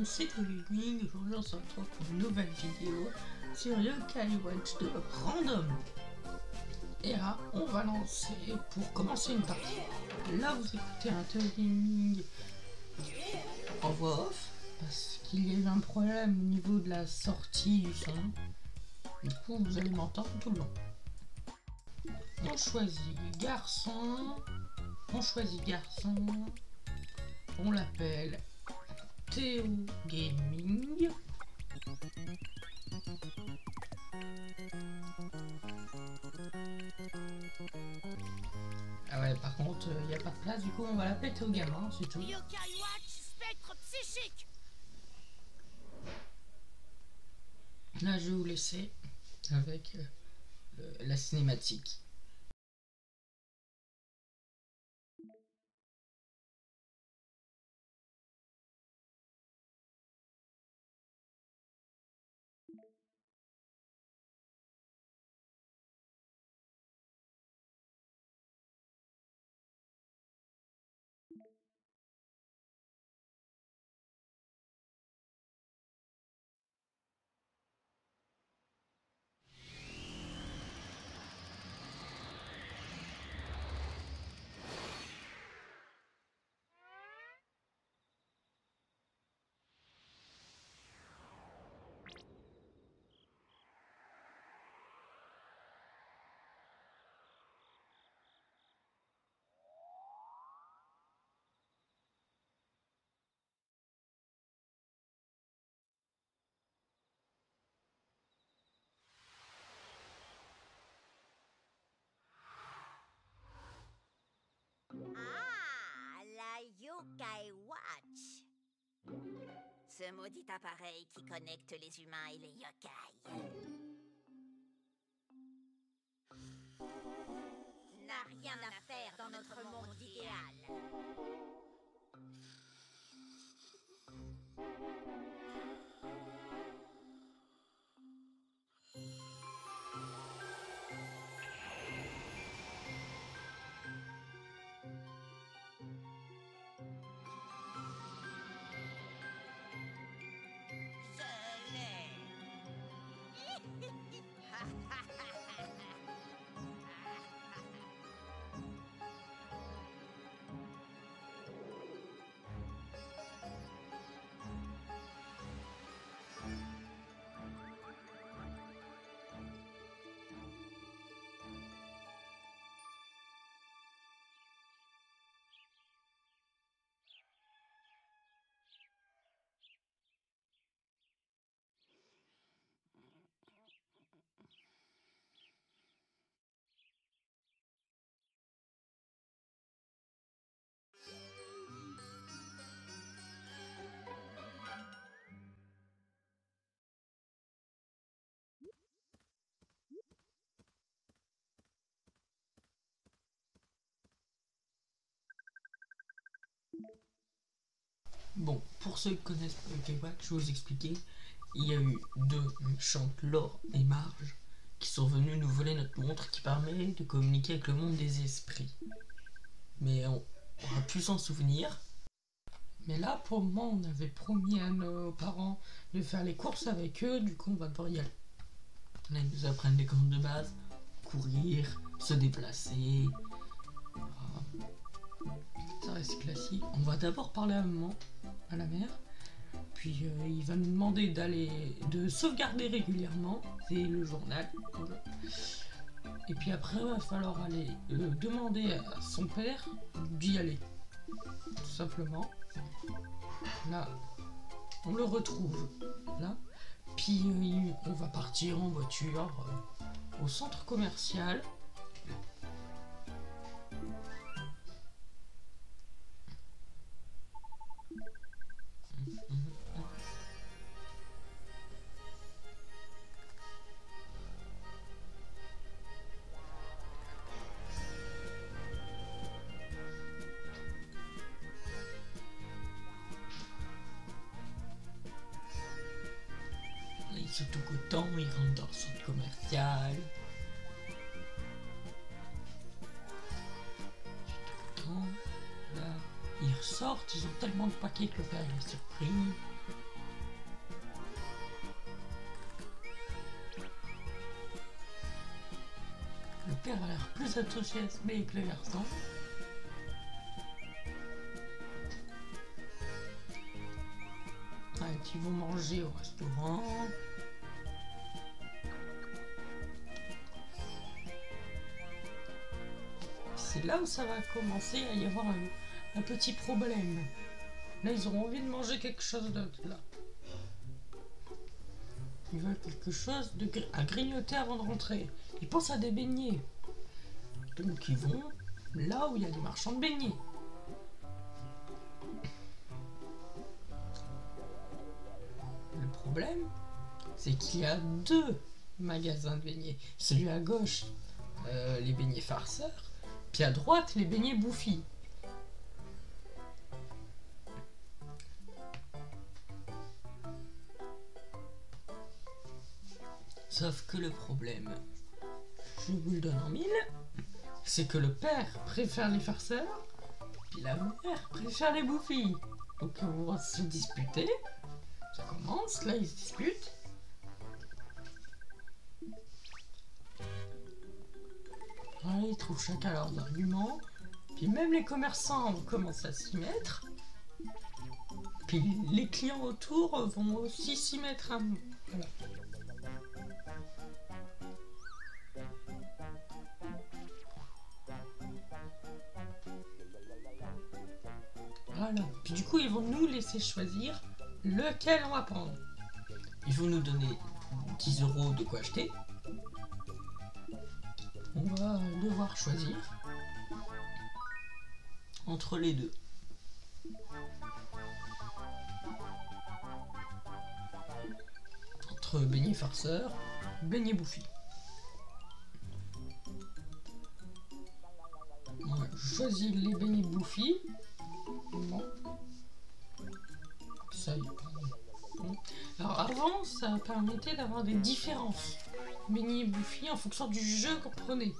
monde, c'est Gaming. Aujourd'hui on se retrouve pour une nouvelle vidéo sur Yokai Watch de Random. Et là on va lancer pour commencer une partie. Là vous écoutez un Gaming en voix off parce qu'il y a eu un problème au niveau de la sortie du son. Du coup vous allez m'entendre tout le long. On choisit garçon. On l'appelle Théo Gaming. Ah ouais, par contre, il n'y a pas de place, du coup on va l'appeler Théo Gamin, c'est tout. Yokai Watch, spectre psychique. Là je vais vous laisser avec la cinématique. Ah, la Yokai Watch. Ce maudit appareil qui connecte les humains et les yokai. N'a rien à faire dans notre monde idéal. Bon, pour ceux qui connaissent Yokai Watch, je vais vous expliquer. Il y a eu deux méchantes, Laure et Marge, qui sont venus nous voler notre montre qui permet de communiquer avec le monde des esprits. Mais on aura pu s'en souvenir. Mais là, pour le moment, on avait promis à nos parents de faire les courses avec eux, du coup on va devoir y aller. Là, ils nous apprennent des commandes de base, courir, se déplacer. Ça reste classique. On va d'abord parler à maman, à la mère. Puis il va nous demander de sauvegarder régulièrement. C'est le journal. Et puis après, il va falloir aller demander à son père d'y aller. Tout simplement. Là, on le retrouve. Là. Puis on va partir en voiture au centre commercial. Il se tout content, il rentre dans le centre commercial. Là, ils ressortent, ils ont tellement de paquets que le père est surpris. père a l'air plus enthousiasmé que le garçon. Ouais, ils vont manger au restaurant. C'est là où ça va commencer à y avoir un petit problème. Là, ils auront envie de manger quelque chose d'autre, là. Ils veulent quelque chose à grignoter avant de rentrer. Ils pensent à des beignets. Donc, ils vont là où il y a des marchands de beignets. Le problème, c'est qu'il y a 2 magasins de beignets. Celui à gauche, les beignets farceurs. Puis à droite, les beignets bouffis. Sauf que le problème, je vous le donne en mille, c'est que le père préfère les farceurs, puis la mère préfère les bouffis. Donc on va se disputer. Ça commence, là ils se disputent. Ouais, ils trouvent chacun leurs arguments. Puis même les commerçants commencent à s'y mettre. Puis les clients autour vont aussi s'y mettre. Voilà. Voilà. Puis du coup, ils vont nous laisser choisir lequel on va prendre. Ils vont nous donner 10 € de quoi acheter. On va devoir choisir entre les deux. Entre beignets farceurs, beignets bouffis. Moi, je choisis les beignets bouffis. Bon. Ça y est. Alors avant, ça permettait d'avoir des différences. Beignets bouffis en fonction du jeu qu'on prenait.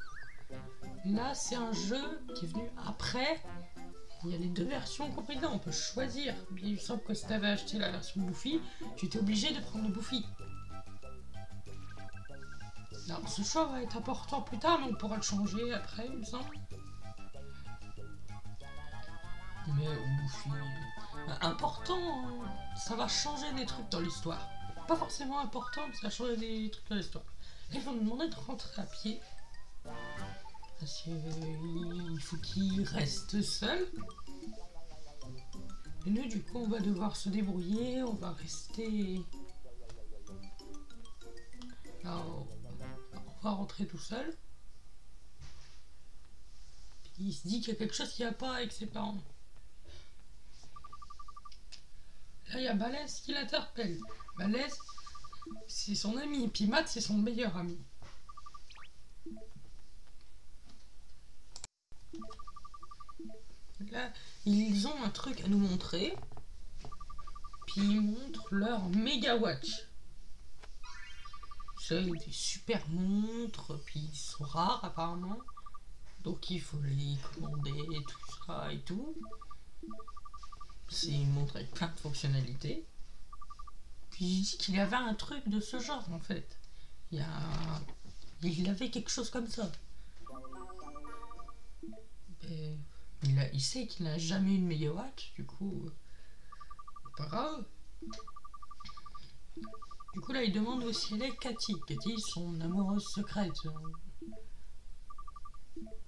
Là, c'est un jeu qui est venu après. Il y a les 2 versions comprises dedans. On peut choisir. Bien, il semble que si tu avais acheté la version Bouffi, tu étais obligé de prendre le Bouffi. Alors, ce choix va être important plus tard, mais on pourra le changer après, il me semble. Mais Bouffi... important, ça va changer des trucs dans l'histoire. Pas forcément important, mais ça va changer des trucs dans l'histoire. Ils vont nous demander de rentrer à pied. Parce qu'il faut qu'il reste seul. Et nous, du coup, on va devoir se débrouiller. On va rester... Alors, on va rentrer tout seul. Puis il se dit qu'il y a quelque chose qui va pas avec ses parents. Là, il y a Balès qui l'interpelle. Balès, c'est son ami. Puis Matt, c'est son meilleur ami. Là, ils ont un truc à nous montrer. Puis ils montrent leur méga watch. C'est des super montres. Puis ils sont rares apparemment. Donc il faut les commander, tout ça et tout. C'est une montre avec plein de fonctionnalités. Puis il dit qu'il y avait un truc de ce genre en fait. Il avait quelque chose comme ça. Et il sait qu'il n'a jamais eu de mégawatts, du coup, pas grave. Du coup là il demande où si elle est Cathy. Cathy, son amoureuse secrète.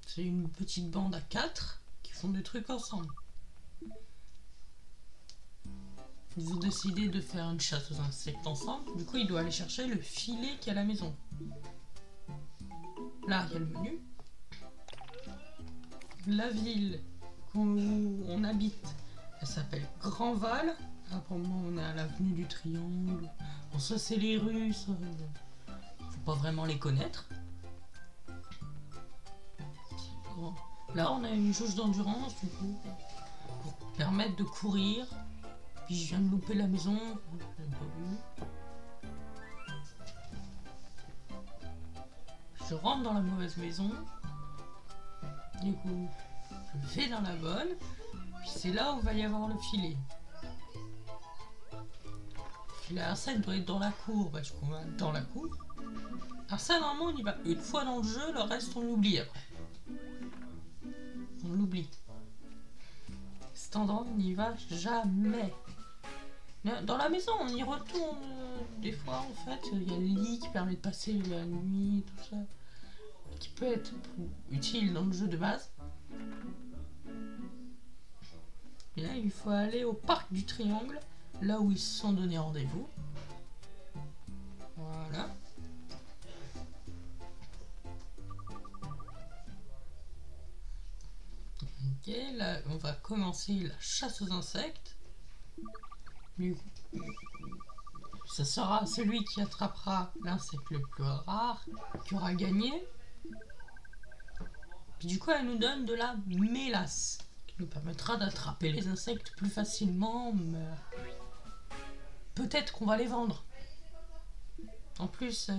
C'est une petite bande à 4 qui font des trucs ensemble. Ils ont décidé de faire une chasse aux insectes ensemble. Du coup, il doit aller chercher le filet qui est à la maison. Là, il y a le menu. La ville où on habite, elle s'appelle Grandval. Là, pour le moment, on est à l'avenue du Triangle. Bon, ça, c'est les rues. Ça, faut pas vraiment les connaître. Bon. Là, on a une jauge d'endurance, du coup, pour permettre de courir. Puis je viens de louper la maison, j'ai pas vu. Je rentre dans la mauvaise maison. Du coup, je vais dans la bonne. Puis c'est là où va y avoir le filet. Le filet à 5 doit être dans la cour. Bah, du coup, on va dans la cour. Alors ça, normalement, on y va une fois dans le jeu, le reste, on l'oublie après. On l'oublie. Cet endroit, on n'y va jamais. Dans la maison, on y retourne des fois, en fait. Il y a le lit qui permet de passer la nuit, tout ça. Qui peut être utile dans le jeu de base. Et là, il faut aller au parc du Triangle, là où ils se sont donné rendez-vous. Voilà. Ok, là, on va commencer la chasse aux insectes. Du coup, ce sera celui qui attrapera l'insecte le plus rare qui aura gagné. Puis du coup, elle nous donne de la mélasse, qui nous permettra d'attraper les insectes plus facilement, mais peut-être qu'on va les vendre. En plus,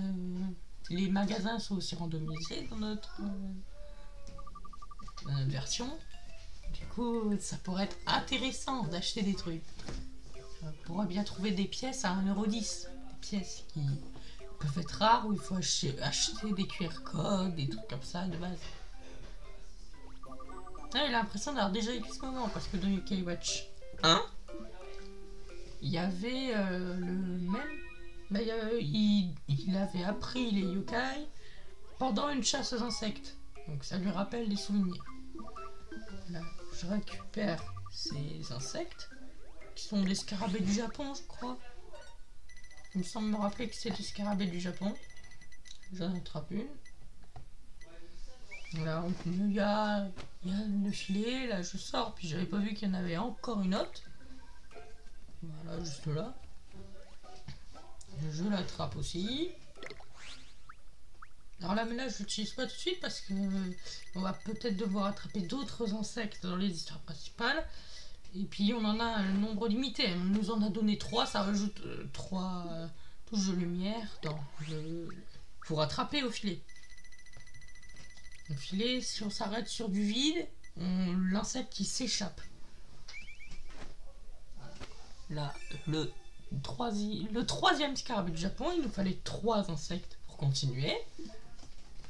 les magasins sont aussi randomisés dans notre version. Du coup, ça pourrait être intéressant d'acheter des trucs. On pourrait bien trouver des pièces à 1,10 €. Des pièces qui peuvent être rares, où il faut acheter des QR codes, des trucs comme ça de base. Ah, j'ai l'impression d'avoir déjà vécu ce moment, parce que dans Yokai Watch 1, il y avait le même... Bah, il avait appris les yokai pendant une chasse aux insectes. Donc ça lui rappelle des souvenirs. Là, je récupère ces insectes, qui sont des scarabées du Japon, je crois. Il me semble me rappeler que c'est des scarabées du Japon. J'en attrape une. Là, il y a le filet, là je sors, puis j'avais pas vu qu'il y en avait encore une autre. Voilà, juste là. Je l'attrape aussi. Alors là, mais là, je l'utilise pas tout de suite parce que on va peut-être devoir attraper d'autres insectes dans les histoires principales. Et puis, on en a un nombre limité. On nous en a donné 3, ça rajoute 3 touches de lumière pour attraper au filet. Au filet, si on s'arrête sur du vide, l'insecte il s'échappe. Là, le troisième scarabée du Japon, il nous fallait 3 insectes pour continuer,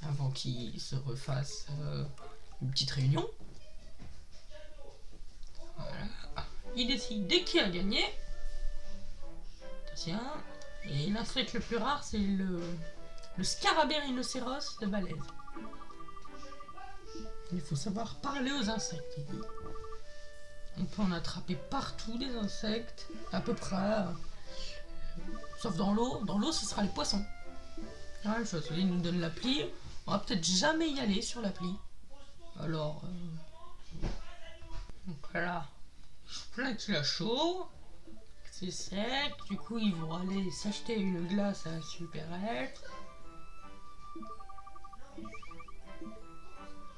avant qu'il se refasse une petite réunion. Voilà. Il décide dès qui a gagné. Tiens. Et l'insecte le plus rare, c'est le scarabée rhinocéros de balèze. Il faut savoir parler aux insectes. On peut en attraper partout des insectes, à peu près. Sauf dans l'eau. Dans l'eau, ce sera les poissons. La même chose, il nous donne l'appli. On va peut-être jamais y aller sur l'appli. Alors, donc voilà. Je plains qu'il a chaud. C'est sec. Du coup, ils vont aller s'acheter une glace à la supérette.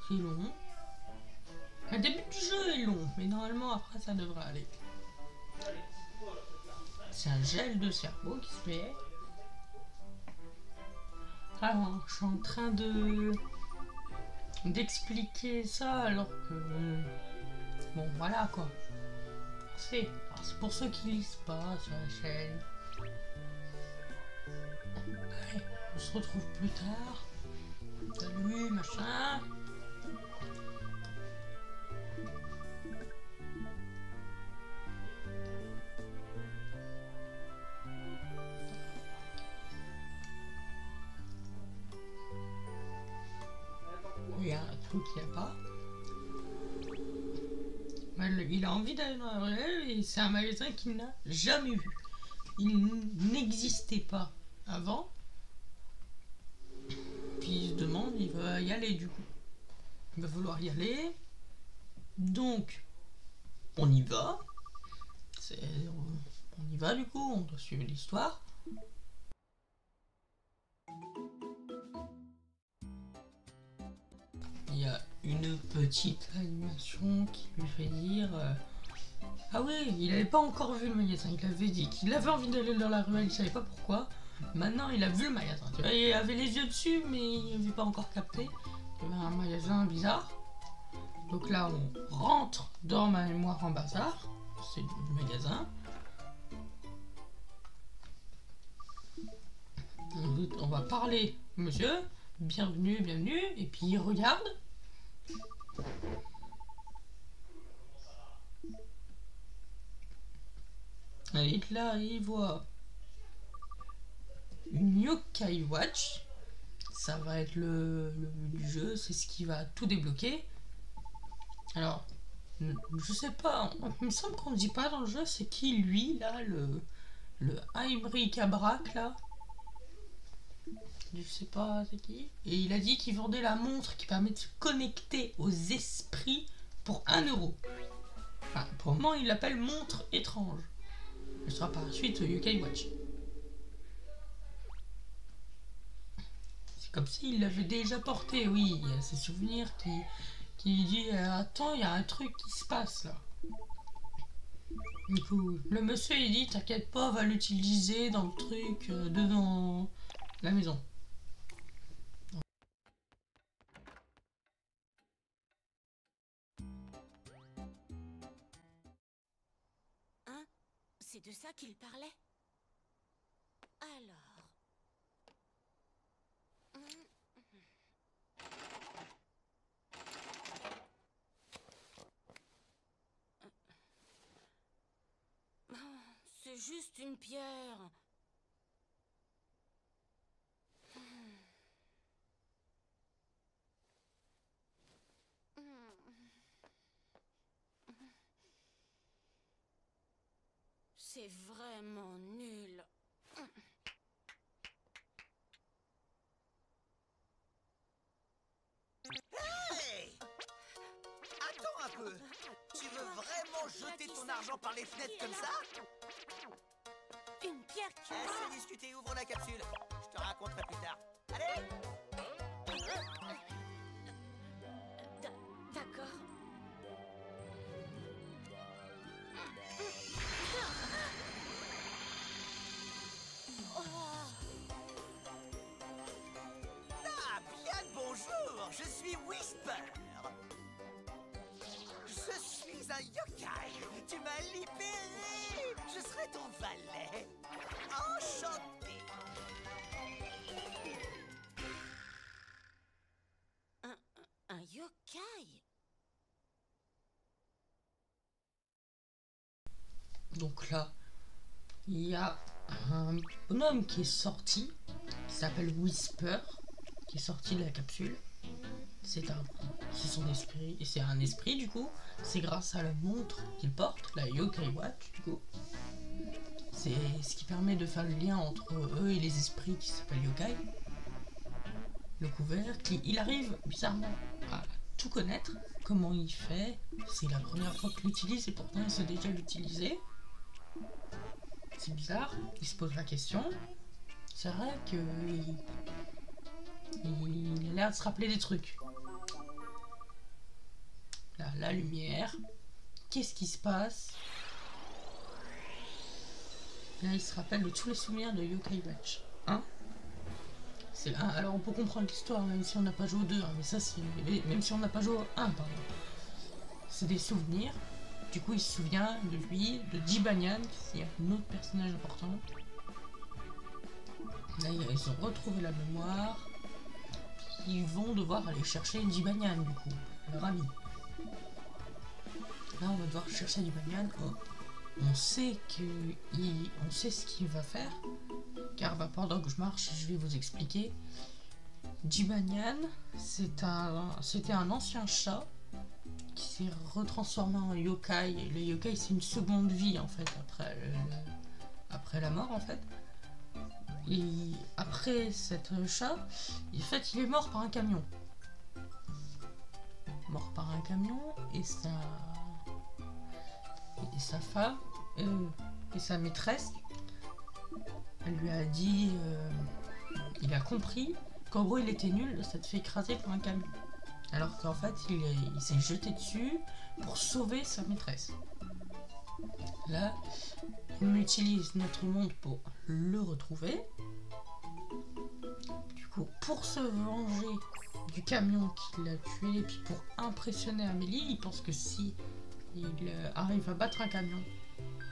C'est long. Le début du jeu est long, mais normalement après ça devrait aller. C'est un gel de cerveau qui se fait. Alors, je suis en train d'expliquer ça alors que... Bon, voilà quoi. C'est pour ceux qui lisent pas sur la chaîne. Allez, on se retrouve plus tard. Salut, machin. Il y a un truc qu'il n'y a pas. Il a envie d'aller dans la vraie et c'est un magasin qu'il n'a jamais vu. Il n'existait pas avant. Puis il se demande, il va y aller du coup. Il va vouloir y aller. Donc, on y va. On y va du coup, on doit suivre l'histoire. Il y a une petite animation qui lui fait dire ah oui, il n'avait pas encore vu le magasin, il avait dit qu'il avait envie d'aller dans la ruelle, il savait pas pourquoi. Maintenant il a vu le magasin, tu vois, il avait les yeux dessus mais il n'avait pas encore capté. Il y avait un magasin bizarre. Donc là on rentre dans ma mémoire en bazar, c'est le magasin. On va parler, monsieur, bienvenue, bienvenue, et puis il regarde. Et là, il voit une Yokai Watch. Ça va être le but du jeu, c'est ce qui va tout débloquer. Alors, je sais pas, il me semble qu'on ne dit pas dans le jeu, c'est qui lui, là, le Aimri Cabrak, là. Je sais pas c'est qui. Et il a dit qu'il vendait la montre qui permet de se connecter aux esprits pour 1 euro. Enfin, pour le moment, il l'appelle montre étrange. Elle sera par la suite Yokai Watch. C'est comme s'il l'avait déjà porté, oui. Il y a ses souvenirs qui dit attends, il y a un truc qui se passe là. Du coup, le monsieur il dit t'inquiète pas, on va l'utiliser dans le truc devant la maison. Hein? C'est de ça qu'il parlait? Alors... C'est juste une pierre. C'est vraiment nul. Hey! Attends un peu. Tu veux vraiment jeter ton argent par les fenêtres comme ça? Une pierre qui... Assez discuté, ouvre la capsule. Je te raconterai plus tard. Allez! D'accord. Ah, bien le bonjour. Je suis Whisper. Je suis un yokai. Tu m'as libéré. Je serai ton valet. Enchanté. Un yokai? Donc là, il y a un bonhomme qui est sorti, qui s'appelle Whisper, qui est sorti de la capsule. C'est son esprit, et c'est un esprit du coup. C'est grâce à la montre qu'il porte, la Yokai Watch du coup. C'est ce qui permet de faire le lien entre eux et les esprits qui s'appellent Yokai. Le couvercle, il arrive bizarrement à tout connaître. Comment il fait? C'est la première fois qu'il l'utilise et pourtant il sait déjà l'utiliser. C'est bizarre, il se pose la question. C'est vrai que il a l'air de se rappeler des trucs. Là, la lumière. Qu'est-ce qui se passe? Là, il se rappelle de tous les souvenirs de Yokai Watch. Hein? C'est là. Alors, on peut comprendre l'histoire, même si on n'a pas joué au 2. Hein, mais ça, c'est... Même si on n'a pas joué au 1, pardon. C'est des souvenirs. Du coup, il se souvient de lui, de Jibanyan, qui est un autre personnage important. Là, ils ont retrouvé la mémoire. Ils vont devoir aller chercher Jibanyan, du coup, leur ami. Là, on va devoir chercher Jibanyan. Oh. On sait ce qu'il va faire. Car bah, pendant que je marche, je vais vous expliquer. Jibanyan, c'était un ancien chat qui s'est retransformé en yokai. Le yokai, c'est une seconde vie en fait après la mort en fait. Et après cette chat, en fait, il est mort par un camion. Mort par un camion et sa femme et sa maîtresse, elle lui a dit, il a compris qu'en gros il était nul, ça te fait écraser par un camion. Alors qu'en fait il s'est jeté dessus pour sauver sa maîtresse. Là, on utilise notre monde pour le retrouver. Du coup, pour se venger du camion qui l'a tué, et puis pour impressionner Amélie, il pense que si il arrive à battre un camion,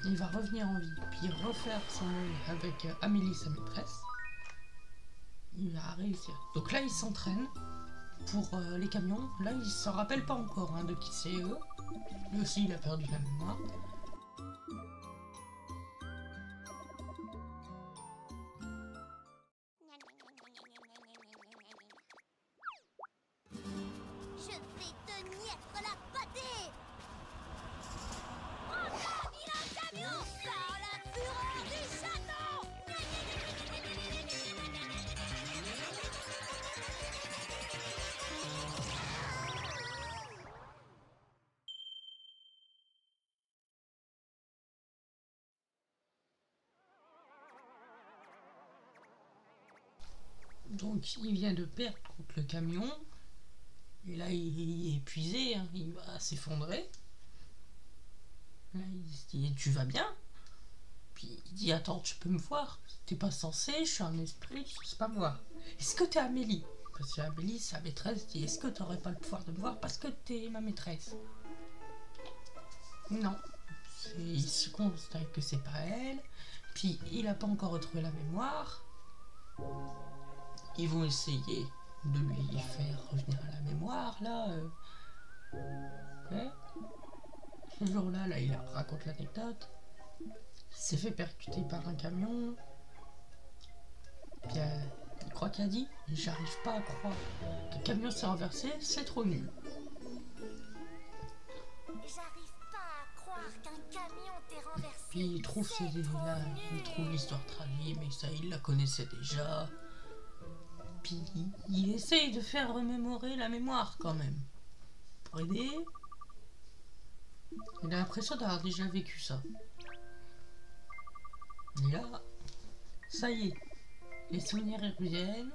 il va revenir en vie, puis refaire son monde avec Amélie, sa maîtresse. il va réussir. Donc là, il s'entraîne pour les camions. Là, il se rappelle pas encore de qui c'est eux. Lui aussi, il a perdu la mémoire. Je vais te niètre la pâtée. Enfin, vilain camion, par la fureur du château. Donc, il vient de perdre contre le camion. Et là, il est épuisé, il va s'effondrer. Là, il se dit, tu vas bien? Puis il dit, attends, tu peux me voir? T'es pas censé, je suis un esprit, c'est pas moi. Est-ce que t'es Amélie? Parce que Amélie, sa maîtresse, dit, est-ce que t'aurais pas le pouvoir de me voir parce que t'es ma maîtresse? Non. Il se constate que c'est pas elle. Puis il a pas encore retrouvé la mémoire. Ils vont essayer de lui faire revenir à la mémoire, là. Ouais. Ce jour-là, là, il raconte l'anecdote. Il s'est fait percuter par un camion. Puis il croit qu'il a dit, j'arrive pas à croire que le camion s'est renversé, c'est trop nul. J'arrive pas à croire qu'un camion t'ait renversé. Puis il trouve l'histoire traduite, mais ça, il la connaissait déjà. Puis il essaye de faire remémorer la mémoire quand même. Pour aider. Il a l'impression d'avoir déjà vécu ça. Et là, ça y est, les souvenirs reviennent.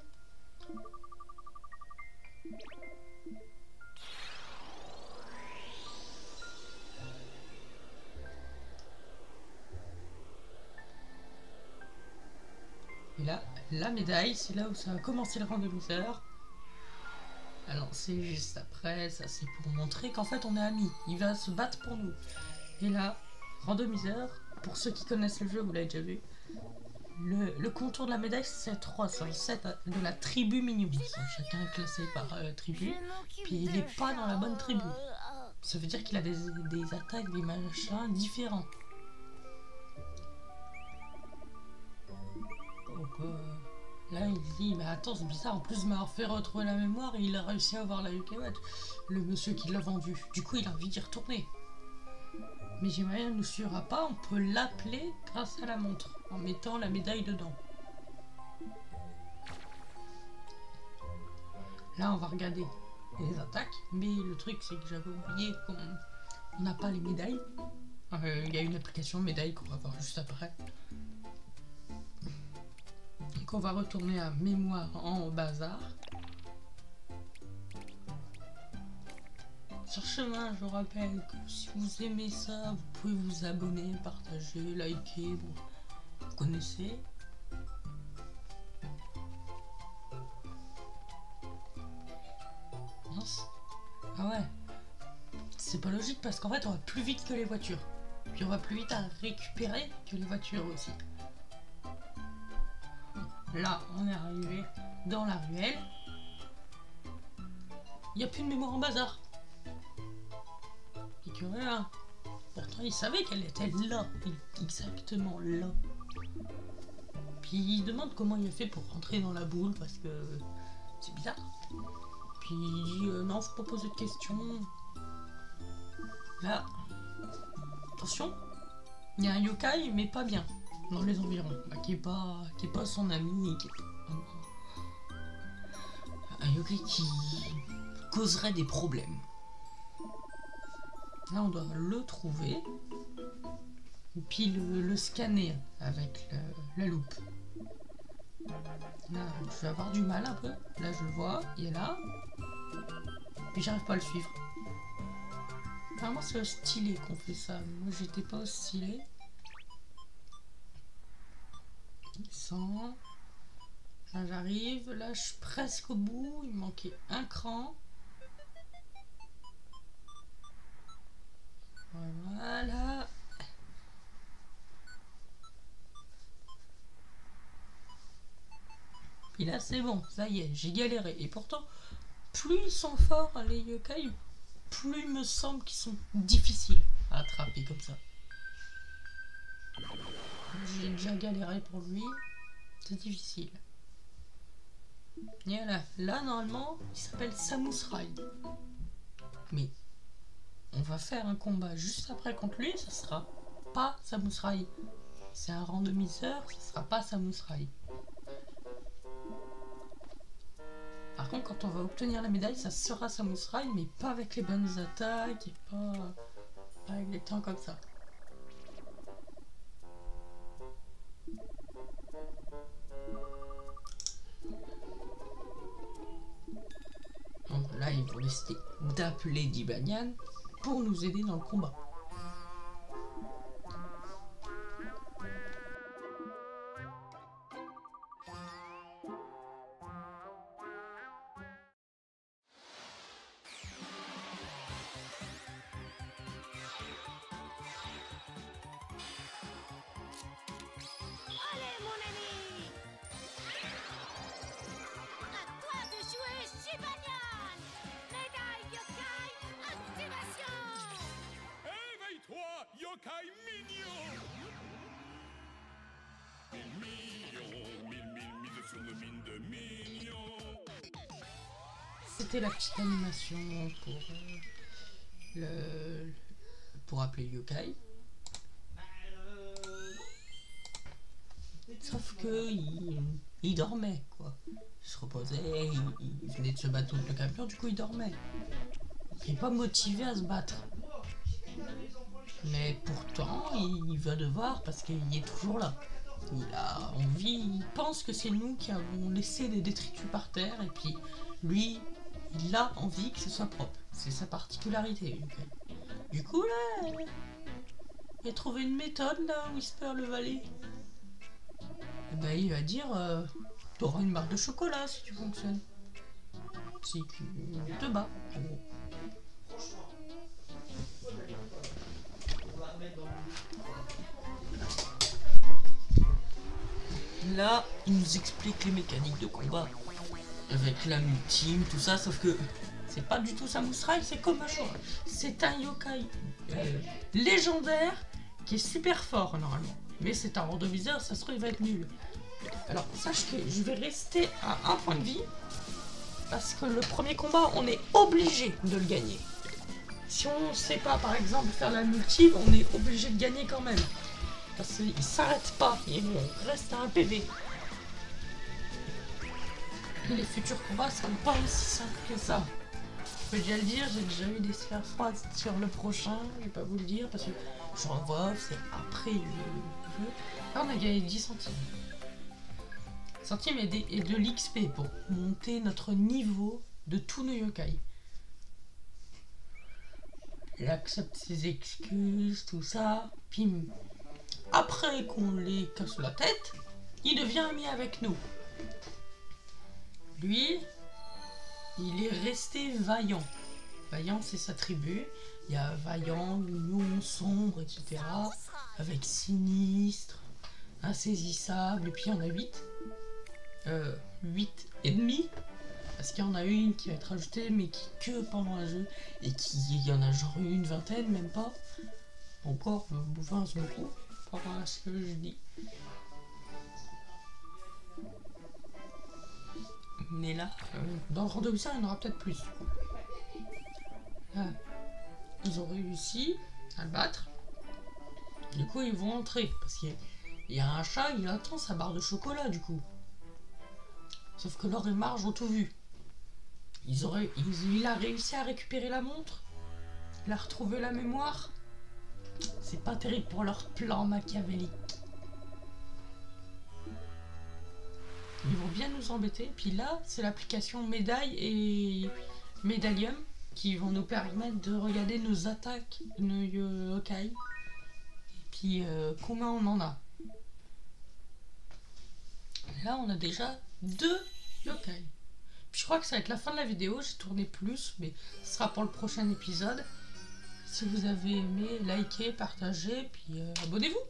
Et là, la médaille, c'est là où ça a commencé le randomiseur. Alors c'est juste après, ça c'est pour montrer qu'en fait on est amis. Il va se battre pour nous. Et là, randomiseur, pour ceux qui connaissent le jeu, vous l'avez déjà vu. Le contour de la médaille, c'est 3 sur le 7 de la tribu Minimus. Chacun est classé par tribu. Puis il n'est pas dans la bonne tribu. Ça veut dire qu'il a des attaques, des machins différents. Donc là il dit, mais attends, c'est bizarre, en plus de m'avoir fait retrouver la mémoire, et il a réussi à avoir la Yokai-Watch, le monsieur qui l'a vendu. Du coup il a envie d'y retourner. Mais j'aimerais, ne suivra pas, on peut l'appeler grâce à la montre, en mettant la médaille dedans. Là on va regarder les attaques, mais le truc c'est que j'avais oublié qu'on n'a pas les médailles. Il y a une application médaille qu'on va voir juste après. Donc on va retourner à mémoire en bazar. Sur chemin, je vous rappelle que si vous aimez ça, vous pouvez vous abonner, partager, liker, bon, vous connaissez. Mince. Ah ouais. C'est pas logique parce qu'en fait on va plus vite que les voitures. Puis on va plus vite à récupérer que les voitures aussi. Là, on est arrivé dans la ruelle. Il n'y a plus de mémoire en bazar. Et que rien. Pourtant, il savait qu'elle était là. Exactement là. Puis il demande comment il a fait pour rentrer dans la boule parce que c'est bizarre. Puis il dit non, faut pas poser de questions. Là, attention, il y a un yokai, mais pas bien. Dans les environs, qui est pas son ami, un yokai qui causerait des problèmes. Là on doit le trouver et puis le scanner avec la loupe. Là je vais avoir du mal un peu, là je le vois, il est là, puis j'arrive pas à le suivre. Apparemment c'est au stylet qu'on fait ça, moi j'étais pas au stylet. 100. Là j'arrive, là je suis presque au bout, il manquait un cran. Voilà. Et là c'est bon, ça y est, j'ai galéré. Et pourtant, plus ils sont forts les yokai, plus il me semble qu'ils sont difficiles à attraper comme ça. J'ai déjà galéré pour lui, c'est difficile. Et là normalement, il s'appelle Samus Rai. Mais on va faire un combat juste après contre lui, ça sera pas Samus Rai. C'est un randomiseur, ça sera pas Samus Rai. Par contre, quand on va obtenir la médaille, ça sera Samus Rai, mais pas avec les bonnes attaques et pas avec les temps comme ça. Donc là, il faut décider d'appeler Dibanian pour nous aider dans le combat. Allez, mon ami! À toi de jouer, Shibanian! Médaille yokai, activation! Éveille-toi, yokai mignon! Mille mises sur le mine de mignon. C'était la petite animation pour appeler yokai. Sauf que il dormait quoi. Il se reposait, il venait de se battre contre le camion, du coup il dormait. Il n'est pas motivé à se battre. Mais pourtant il va devoir parce qu'il est toujours là. Il a envie, il pense que c'est nous qui avons laissé des détritus par terre et puis lui il a envie que ce soit propre. C'est sa particularité. Du coup là, il a trouvé une méthode là, Whisper le valet. Et ben il va dire t'auras une barre de chocolat si tu fonctionnes. Si tu te bats. En gros. Là, il nous explique les mécaniques de combat. Avec la multime, tout ça, sauf que c'est pas du tout Samus Rai, c'est comme un choix. C'est un yokai légendaire qui est super fort normalement. Mais c'est un randomiseur, ça se trouve il va être nul. Alors sache que je vais rester à 1 point de vie. Parce que le premier combat, on est obligé de le gagner. Si on sait pas par exemple faire la multi, on est obligé de gagner quand même. Parce qu'il s'arrête pas, il reste à 1 PV. Et les futurs combats seront pas aussi simples que ça. Je peux déjà le dire, j'ai déjà eu des sphères froides sur le prochain, je vais pas vous le dire parce que je revois, c'est après le jeu. Là on a gagné 10 centimes. Centimes et de l'XP pour monter notre niveau de tous nos yokai. Il accepte ses excuses, tout ça, puis après qu'on les casse la tête, il devient ami avec nous. Lui, il est resté vaillant. Vaillant, c'est sa tribu. Il y a Vaillant, Mignon, Sombre, etc. Avec Sinistre, Insaisissable, et puis il y en a 8. 8 ennemis. Parce qu'il y en a une qui va être ajoutée, mais qui que pendant un jeu. Et il y en a genre une vingtaine, même pas. Encore, 20 c'est beaucoup. Par rapport à ce que je dis. Mais là, dans le randomiseur, il y en aura peut-être plus. Là, ils ont réussi à le battre. Du coup, ils vont entrer. Parce qu'il y a un chat, il attend sa barre de chocolat, du coup. Sauf que Laure et Marge ont tout vu. Il a réussi à récupérer la montre. Il a retrouvé la mémoire. C'est pas terrible pour leur plan machiavélique. Ils vont bien nous embêter. Puis là, c'est l'application médaille et médaillium qui vont nous permettre de regarder nos attaques, nos yokai. Et puis combien on en a. Là, on a déjà 2 yokai. Puis je crois que ça va être la fin de la vidéo. J'ai tourné plus, mais ce sera pour le prochain épisode. Si vous avez aimé, likez, partagez, puis abonnez-vous.